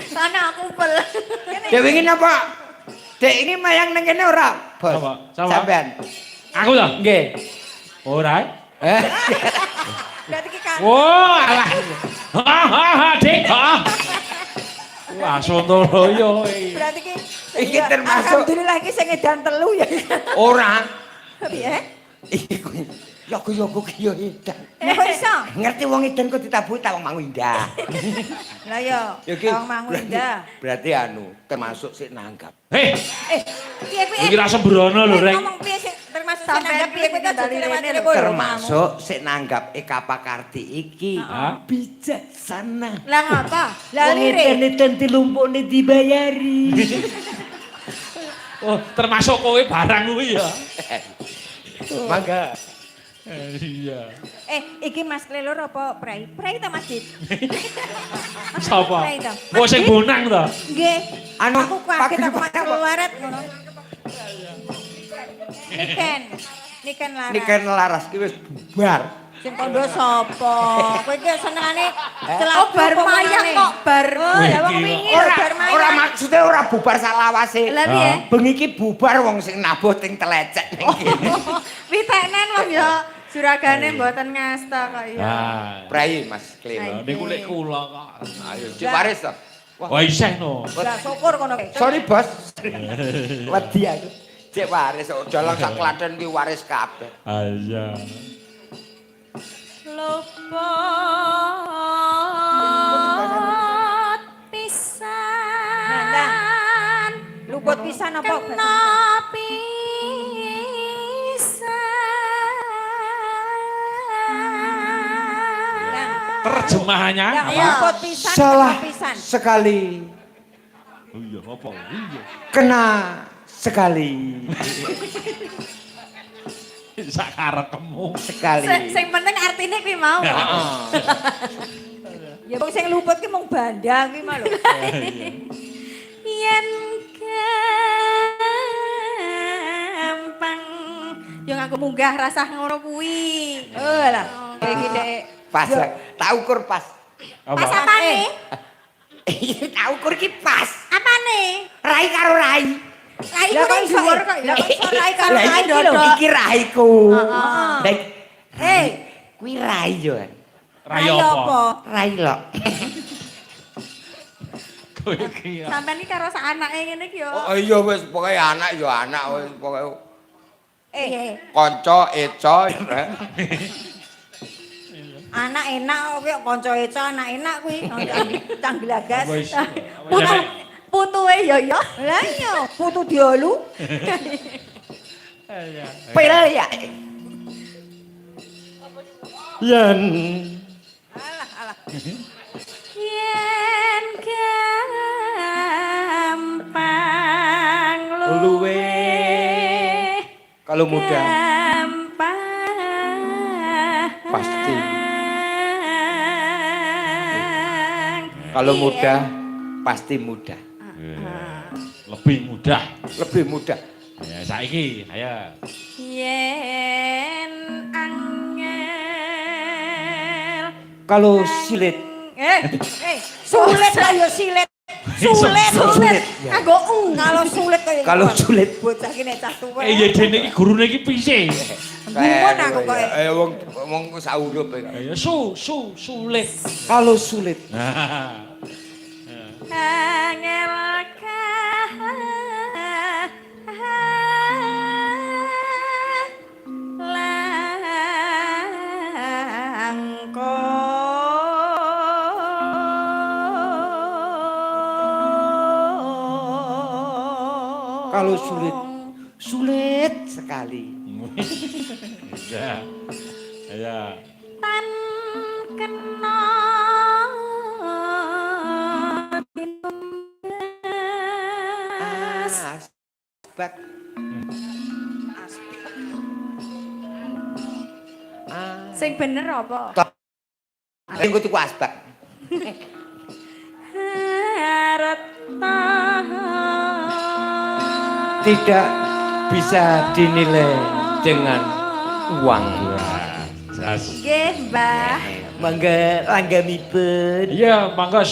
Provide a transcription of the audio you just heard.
Sana aku pel. Dek wingi napa? Dek ini mayang nang kene ora? Bos. Sapa? Sapa? Sampean. Aku ta? Nggih. Ora. Berarti ki kan. Oh, alah. Ha, Dik. Ha. Wah, Sontoloyo. Berarti ki Iki termasuk alhamdulillah iki sing edan telu ya. ora. Piye? Iku yogo-yogo ki yo edan. Kok iso? Ngerti wong edan kok ditabuhi ta wong mangu indah. Lah ya, wong mangu indah. Berarti anu termasuk sik nanggap. Hei, Piye kuwi? iki ra sembrono lho, Reng. Ngomong piye sih termasuk sampean piye kuwi kan dadi rene lho. Termasuk sik nanggap Kapakarti iki Hah? bijaksana. Lah ngapa? Lah lire. Edan dilumpukne dibayari. Oh, termasuk kowe barang kuwi ya. Mangga. Iya. Iki Mas Klelur apa Prai? Prai ta Masjid? Sapa? Prai ta. Oh, sing bonang ta? Nggih. Anu, Aku kaget aku pagi- Mas Keluaret ngono. Niken laras. Niken laras ki wis bubar. Sing kondo sapa? Kowe iki senengane Oh, bar mayang kok bar. Oh, lah wong Iki wingi Ora bar mayang. ora maksudnya ora bubar salawase. Lah piye? Bengi iki bubar wong sing nabuh ting telecek ning kene. Pitenen wong ya juragane mboten ngasta kok ya. Ah. Prai Mas Klem. Niku lek kula kok. Ayo Ciparis to. Wah, isih no. Lah syukur kono. Sorry bos. Wedi aku. Cek waris dalang sak Klaten ki waris kabeh. Ah, iya. Luput pisan. Luput pisan apa? Kena pisan. Terjemahannya Yang apa? luput pisan. Salah kena pisan. sekali. Oh iya, apa? Iya. Kena sekali. Sak karekmu. Sekali. Sing penting artine kuwi mau. Heeh. Ya wong sing luput ki mung bandang kuwi mah lho. Yen gampang yo nganggo munggah rasah ngono kuwi. Oh lah, iki dek. Pas. Tak ukur pas. Pas apane? Tak ukur ki pas. Apane? Rai karo rai. Rai kok dhuwur kok ya. Kok iso rai karo Lah rai iki lho, dodok. iki raiku. Heeh. Baik. Hei, Kuwi rai yo. rai Raya apa? apa? Rai lho. Kowe iki. Sampeyan iki karo sak anake ngene iki yo. Oh iya wis pokoke anak yo anak wis pokoke kanca eca. Anak enak kok kowe kanca eca anak enak kuwi. Tangglagas. Wis. Putu putuwe yo yo. Lah iya, putu diolu. Pel ya. Yen Alah alah. Yen gampang luwe kalau muda gampang pasti. Kalau muda pasti mudah. Lebih mudah. Lebih mudah. Ya, saiki, ayo. Yen angel Kalau sulit sulit lah yo silet. Sulit, Sulit, ya. Kanggo kalau sulit kaya Kalau ngono. sulit. Bocah ki nek cah tuwek. Iya dene iki gurune iki piye? Bumbon aku kok. Wong saurup. Ya sulit. Kalau sulit Angel kalau sulit sekali. Ya. Ya. tan kena Asbak. sing bener apa? Engko tuku asbak. Tidak bisa dinilai dengan uang. Jas. Nggih, Mbah. Mangga langgamipun. Iya, mangga